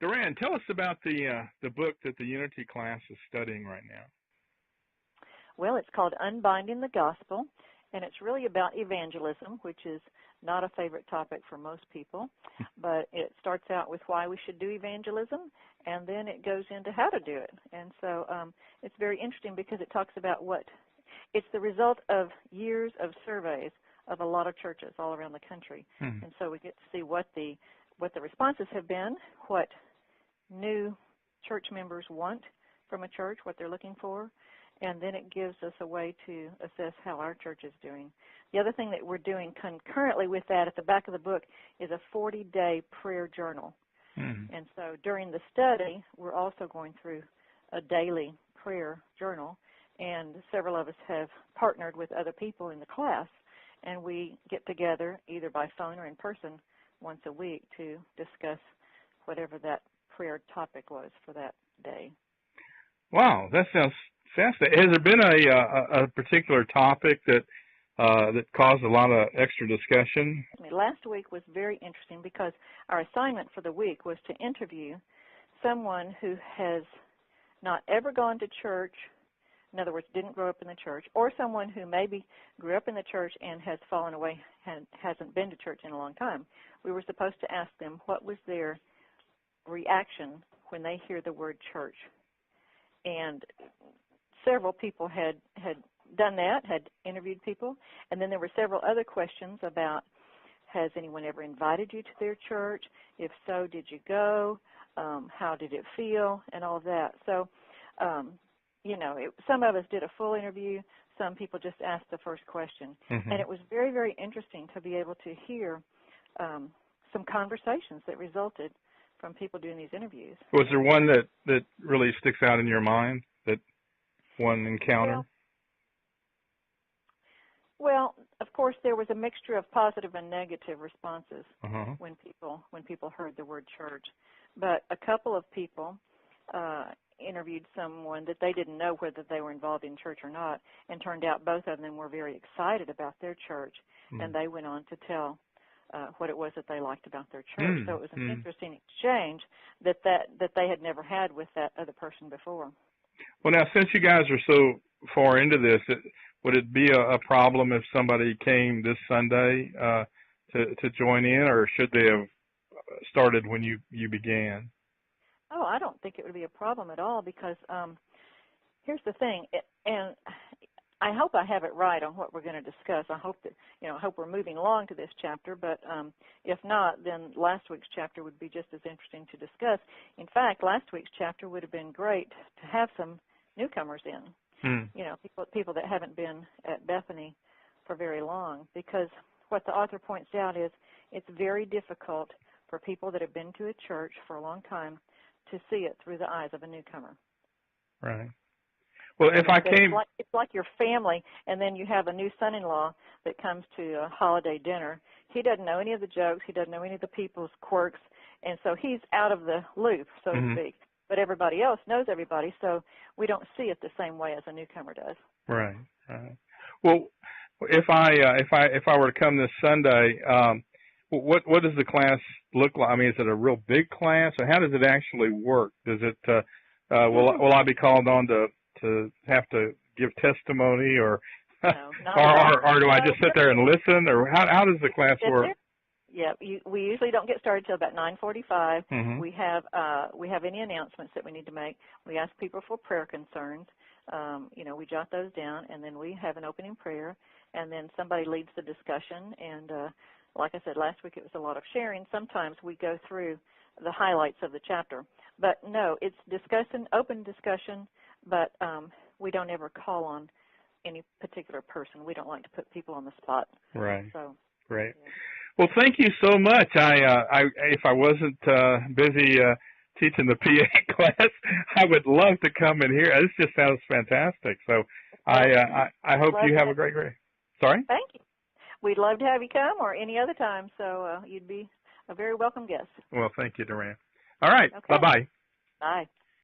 Dorann, tell us about the book that the Unity class is studying right now. Well, it's called Unbinding the Gospel, and it's really about evangelism, which is not a favorite topic for most people, but it starts out with why we should do evangelism, and then it goes into how to do it. And so it's very interesting because it talks about it's the result of years of surveys of a lot of churches all around the country. Mm-hmm. And so we get to see what the responses have been, what new church members want from a church, what they're looking for, and then it gives us a way to assess how our church is doing. The other thing that we're doing concurrently with that at the back of the book is a 40-day prayer journal. Mm-hmm. And so during the study, we're also going through a daily prayer journal, and several of us have partnered with other people in the class, and we get together either by phone or in person once a week to discuss whatever that prayer topic was for that day. Wow, that sounds fascinating. Has there been a particular topic that caused a lot of extra discussion? Last week was very interesting because our assignment for the week was to interview someone who has not ever gone to church, in other words, didn't grow up in the church, or someone who maybe grew up in the church and has fallen away and hasn't been to church in a long time. We were supposed to ask them what was their reaction when they hear the word church. And several people had done that, had interviewed people, and then there were several other questions about, has anyone ever invited you to their church? If so, did you go? How did it feel? And all of that. So, some of us did a full interview. Some people just asked the first question. Mm-hmm. And it was very, very interesting to be able to hear some conversations that resulted from people doing these interviews. Was there one that really sticks out in your mind, that one encounter? Well, of course, there was a mixture of positive and negative responses uh-huh. when people heard the word church. But a couple of people interviewed someone that they didn't know whether they were involved in church or not, and turned out both of them were very excited about their church, and they went on to tell what it was that they liked about their church. So it was an interesting exchange that they had never had with that other person before. Well, now, since you guys are so far into this, would it be a problem if somebody came this Sunday to join in, or should they have started when you began? Oh, I don't think it would be a problem at all, because here's the thing, and I hope I have it right on what we're going to discuss. I hope that, I hope we're moving along to this chapter, but if not, then last week's chapter would be just as interesting to discuss. In fact, last week's chapter would have been great to have some newcomers in, people that haven't been at Bethany for very long, because what the author points out is it's very difficult for people that have been to a church for a long time to see it through the eyes of a newcomer. Right. Well, if I came... It's like your family, and then you have a new son-in-law that comes to a holiday dinner. He doesn't know any of the jokes. He doesn't know any of the people's quirks, and so he's out of the loop, so to speak. But everybody else knows everybody, so we don't see it the same way as a newcomer does. Right. Right. Well, if I were to come this Sunday, what does the class look like? I mean, is it a real big class, or how does it actually work? Does it will I be called on to have to give testimony, or no, or do I just sit there and listen, or how does the class work? Yeah, we usually don't get started till about 9:45. Mm-hmm. We have any announcements that we need to make. We ask people for prayer concerns. We jot those down, and then we have an opening prayer, and then somebody leads the discussion. And like I said, last week it was a lot of sharing. Sometimes we go through the highlights of the chapter. But no, it's open discussion, but we don't ever call on any particular person. We don't like to put people on the spot. Right. So, great. Yeah. Well, thank you so much. If I wasn't busy teaching the PA class, I would love to come and hear. This just sounds fantastic. So I hope you have a great day. Sorry? Thank you. We'd love to have you come, or any other time. So you'd be a very welcome guest. Well, thank you, Dorann. All right. Okay. Bye-bye. Bye.